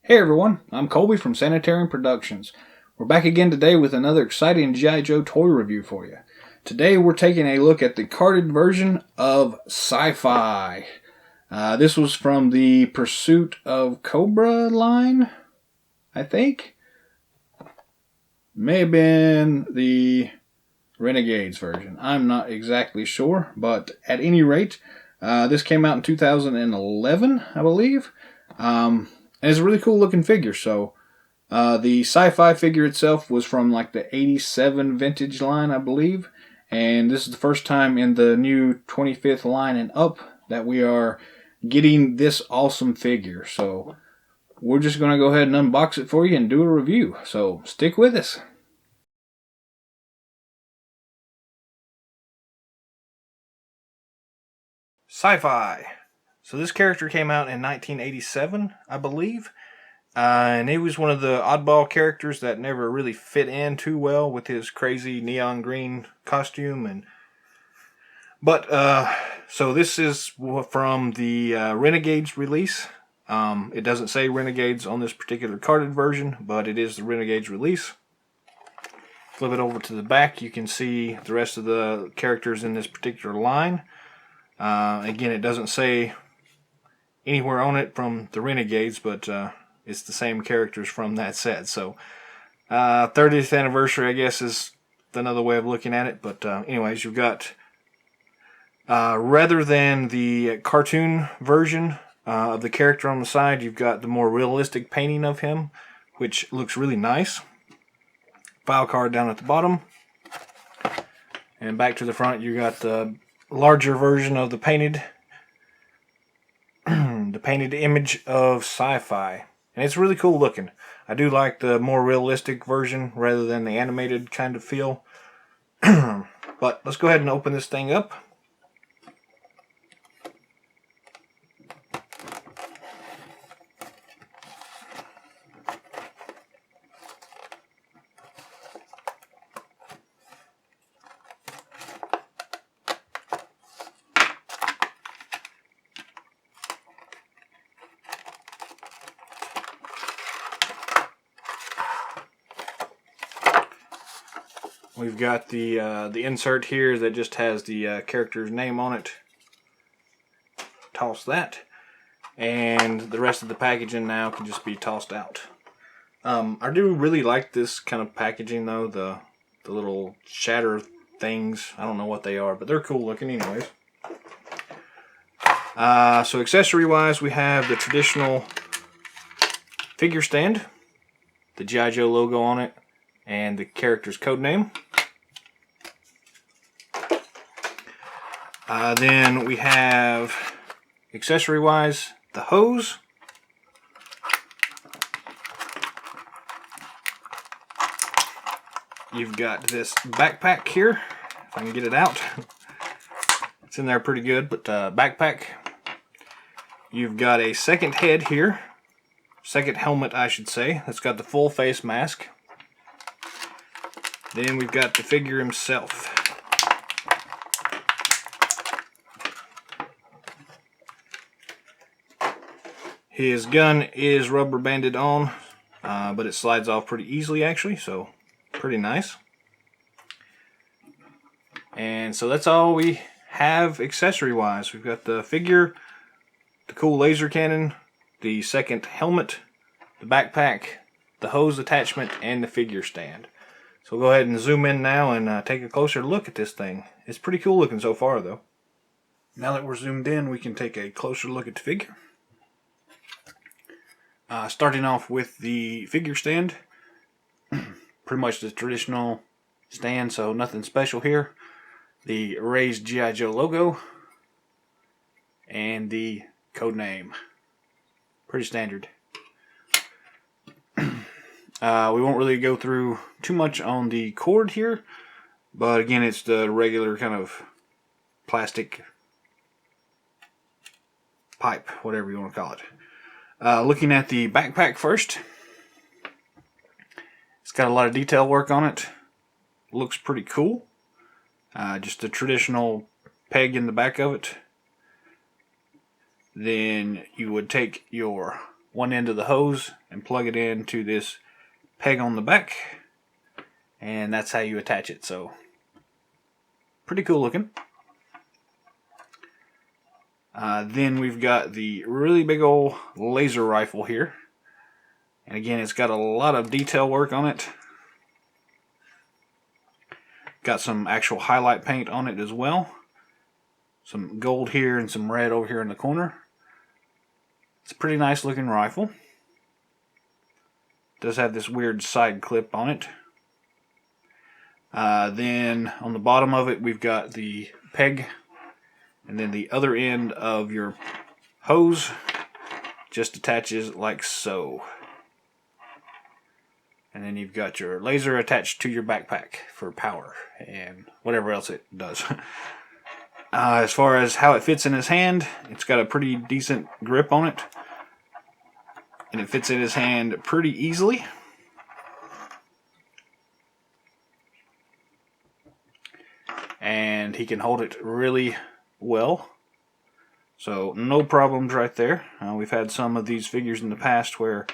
Hey everyone, I'm Colby from Sanitarium Productions. We're back again today with another exciting G.I. Joe toy review for you. Today we're taking a look at the carded version of Sci-Fi. This was from the Pursuit of Cobra line, I think. May have been the Renegades version. I'm not exactly sure, but at any rate, this came out in 2011, I believe. And it's a really cool looking figure. So the Sci-Fi figure itself was from like the 87 vintage line, I believe. And this is the first time in the new 25th line and up that we are getting this awesome figure. So we're just going to go ahead and unbox it for you and do a review. So stick with us. Sci-Fi. So this character came out in 1987, I believe. And he was one of the oddball characters that never really fit in too well with his crazy neon green costume. So this is from the Renegades release. It doesn't say Renegades on this particular carded version, but it is the Renegades release. Flip it over to the back, you can see the rest of the characters in this particular line. Again, it doesn't say anywhere on it from the Renegades, but it's the same characters from that set. So 30th anniversary, I guess, is another way of looking at it. But anyways, you've got, rather than the cartoon version of the character on the side, you've got the more realistic painting of him, which looks really nice. File card down at the bottom. And back to the front, you got the larger version of the painted image of Sci-Fi. And it's really cool looking. I do like the more realistic version rather than the animated kind of feel. But let's go ahead and open this thing up. We've got the insert here that just has the character's name on it. Toss that. And the rest of the packaging now can just be tossed out. I do really like this kind of packaging though. The little shatter things. I don't know what they are, but they're cool looking anyways. So accessory wise, we have the traditional figure stand. The G.I. Joe logo on it. And the character's code name. Then we have, accessory-wise, the hose. You've got this backpack here, if I can get it out. It's in there pretty good, but backpack. You've got a second head here. Second helmet, I should say. That's got the full face mask. Then we've got the figure himself. His gun is rubber banded on, but it slides off pretty easily actually, so pretty nice. And so that's all we have accessory wise. We've got the figure, the cool laser cannon, the second helmet, the backpack, the hose attachment, and the figure stand. So we'll go ahead and zoom in now and take a closer look at this thing. It's pretty cool looking so far though. Now that we're zoomed in, we can take a closer look at the figure. Starting off with the figure stand. Pretty much the traditional stand, so nothing special here. The raised G.I. Joe logo. And the code name. Pretty standard. We won't really go through too much on the cord here, but again, it's the regular kind of plastic pipe, whatever you want to call it. Looking at the backpack first, it's got a lot of detail work on it. Looks pretty cool. Just a traditional peg in the back of it. Then you would take your one end of the hose and plug it into this peg on the back, and that's how you attach it. So pretty cool looking. Then we've got the really big old laser rifle here, and again it's got a lot of detail work on it. Got some actual highlight paint on it as well. Some gold here and some red over here in the corner. It's a pretty nice looking rifle. Does have this weird side clip on it. Then on the bottom of it we've got the peg, and then the other end of your hose just attaches like so. And then you've got your laser attached to your backpack for power and whatever else it does. As far as how it fits in his hand, it's got a pretty decent grip on it. And it fits in his hand pretty easily. And he can hold it really well. So no problems right there. We've had some of these figures in the past where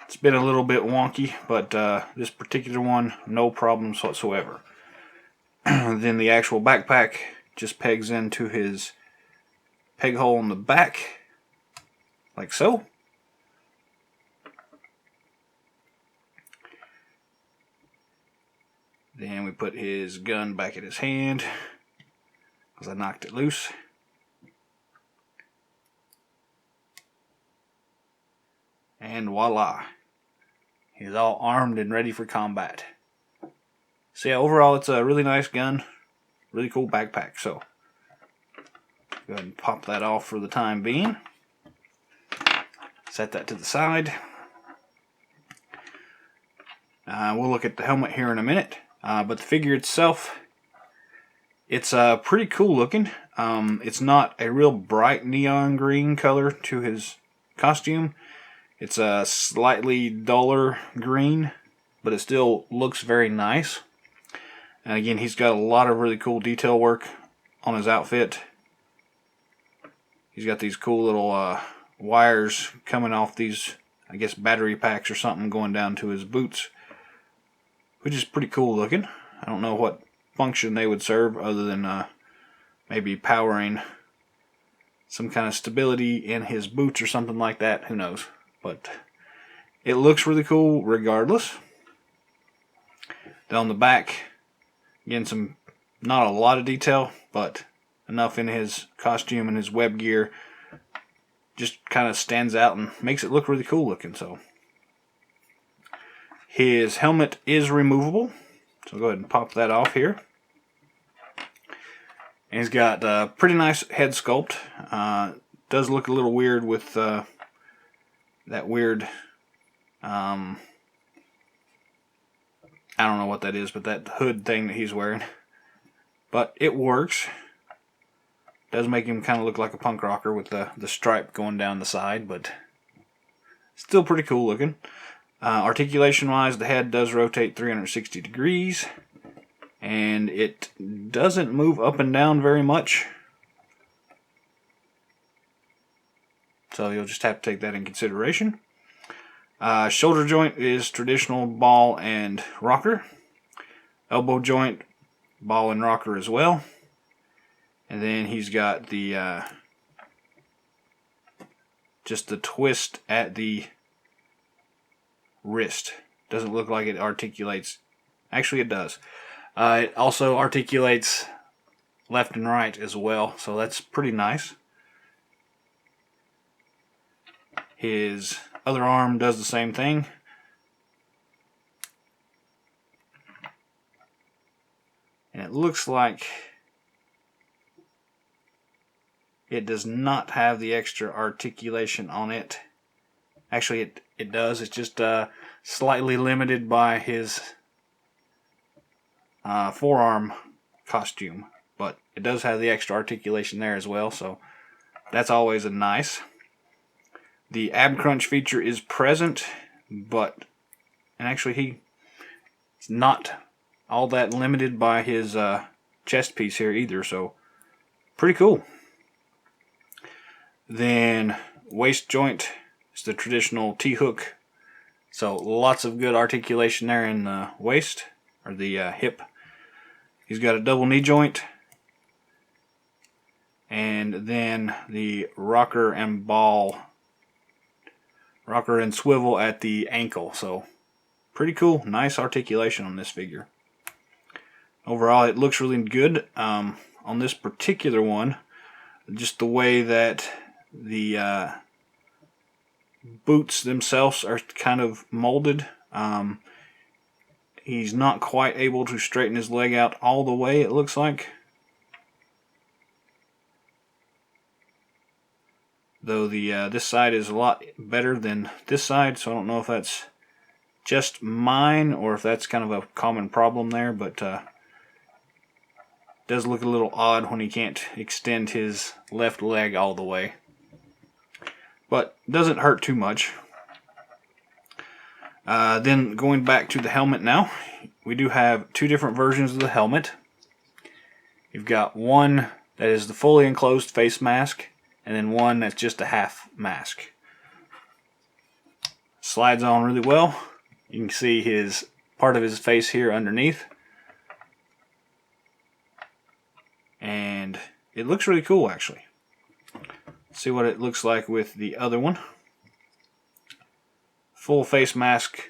it's been a little bit wonky, but this particular one, no problems whatsoever. Then the actual backpack just pegs into his peg hole in the back, like so. Then we put his gun back in his hand, because I knocked it loose. And voila. He's all armed and ready for combat. So yeah, overall it's a really nice gun. Really cool backpack. So go ahead and pop that off for the time being. Set that to the side. We'll look at the helmet here in a minute. But the figure itself, it's pretty cool looking. It's not a real bright neon green color to his costume. It's a slightly duller green, but it still looks very nice. And again, he's got a lot of really cool detail work on his outfit. He's got these cool little wires coming off these, I guess, battery packs or something going down to his boots, which is pretty cool looking. I don't know what function they would serve other than maybe powering some kind of stability in his boots or something like that. Who knows? But it looks really cool regardless. Down the back, again, not a lot of detail, but enough in his costume and his web gear. Just kind of stands out and makes it look really cool looking. So his helmet is removable, so go ahead and pop that off here. And he's got a pretty nice head sculpt. Does look a little weird with that weird, I don't know what that is, but that hood thing that he's wearing. But it works. Does make him kind of look like a punk rocker with the stripe going down the side, but still pretty cool looking. Articulation wise, the head does rotate 360 degrees, and it doesn't move up and down very much. So you'll just have to take that in consideration. Shoulder joint is traditional ball and rocker. Elbow joint, ball and rocker as well. And then he's got the just the twist at the wrist. Doesn't look like it articulates. Actually, it does. It also articulates left and right as well, so that's pretty nice. His other arm does the same thing. And it looks like it does not have the extra articulation on it. Actually, it does. It's just slightly limited by his forearm costume. But it does have the extra articulation there as well, so that's always a nice. The ab crunch feature is present, and actually he's not all that limited by his chest piece here either, so pretty cool. Then waist joint It's the traditional T-hook. So lots of good articulation there in the waist, or the hip. He's got a double knee joint. And then the rocker and swivel at the ankle. So pretty cool. Nice articulation on this figure. Overall, it looks really good. On this particular one, just the way that the boots themselves are kind of molded. He's not quite able to straighten his leg out all the way, it looks like. Though the this side is a lot better than this side, so I don't know if that's just mine or if that's kind of a common problem there, but does look a little odd when he can't extend his left leg all the way. But doesn't hurt too much. Then going back to the helmet now, we do have two different versions of the helmet. You've got one that is the fully enclosed face mask, and then one that's just a half mask. Slides on really well. You can see his part of his face here underneath. And it looks really cool, actually. Let's see what it looks like with the other one. Full face mask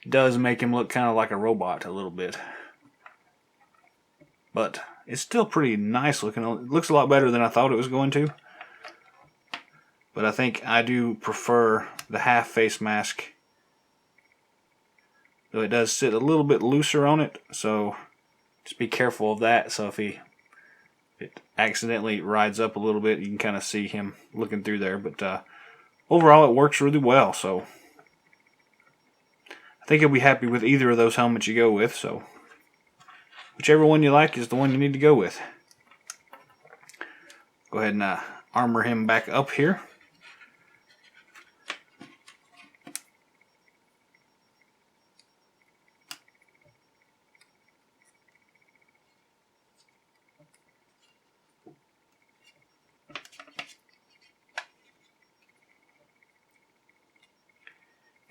does make him look kind of like a robot a little bit. But it's still pretty nice looking. It looks a lot better than I thought it was going to. But I think I do prefer the half face mask. Though it does sit a little bit looser on it, so just be careful of that. So if it accidentally rides up a little bit, you can kind of see him looking through there. But overall, it works really well. So I think you'll be happy with either of those helmets you go with. So whichever one you like is the one you need to go with. Go ahead and armor him back up here.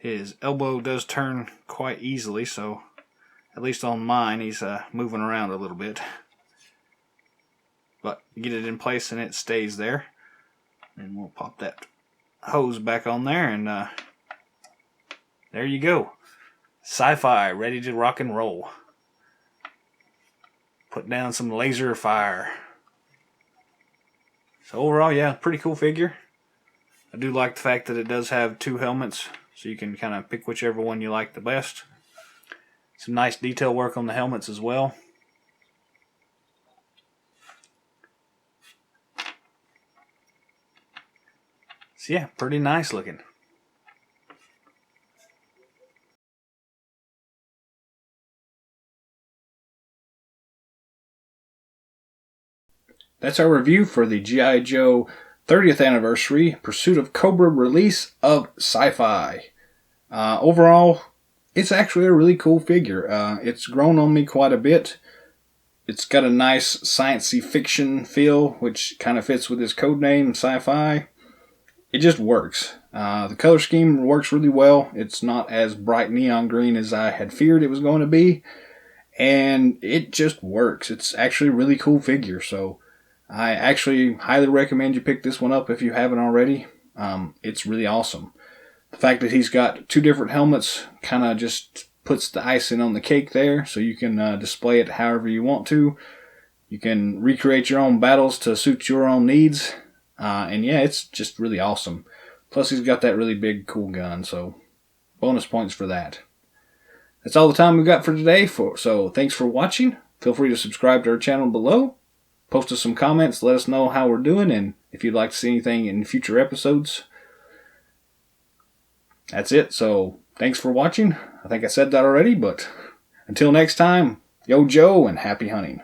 His elbow does turn quite easily, so at least on mine he's moving around a little bit. But you get it in place and it stays there. And we'll pop that hose back on there, and there you go. Sci-Fi, ready to rock and roll. Put down some laser fire. So overall, yeah, pretty cool figure. I do like the fact that it does have two helmets, so you can kind of pick whichever one you like the best. Some nice detail work on the helmets as well. So yeah, pretty nice looking. That's our review for the G.I. Joe 30th Anniversary Pursuit of Cobra release of Sci-Fi. Overall, it's actually a really cool figure. It's grown on me quite a bit. It's got a nice science-y fiction feel, which kind of fits with his codename, Sci-Fi. It just works. The color scheme works really well. It's not as bright neon green as I had feared it was going to be. And it just works. It's actually a really cool figure, so I actually highly recommend you pick this one up if you haven't already. It's really awesome. The fact that he's got two different helmets kind of just puts the icing on the cake there, so you can display it however you want to. You can recreate your own battles to suit your own needs. And yeah, it's just really awesome. Plus he's got that really big cool gun, so bonus points for that. That's all the time we've got for today. So thanks for watching. Feel free to subscribe to our channel below. Post us some comments, let us know how we're doing, and if you'd like to see anything in future episodes. That's it, so thanks for watching. I think I said that already, but until next time, yo Joe, and happy hunting.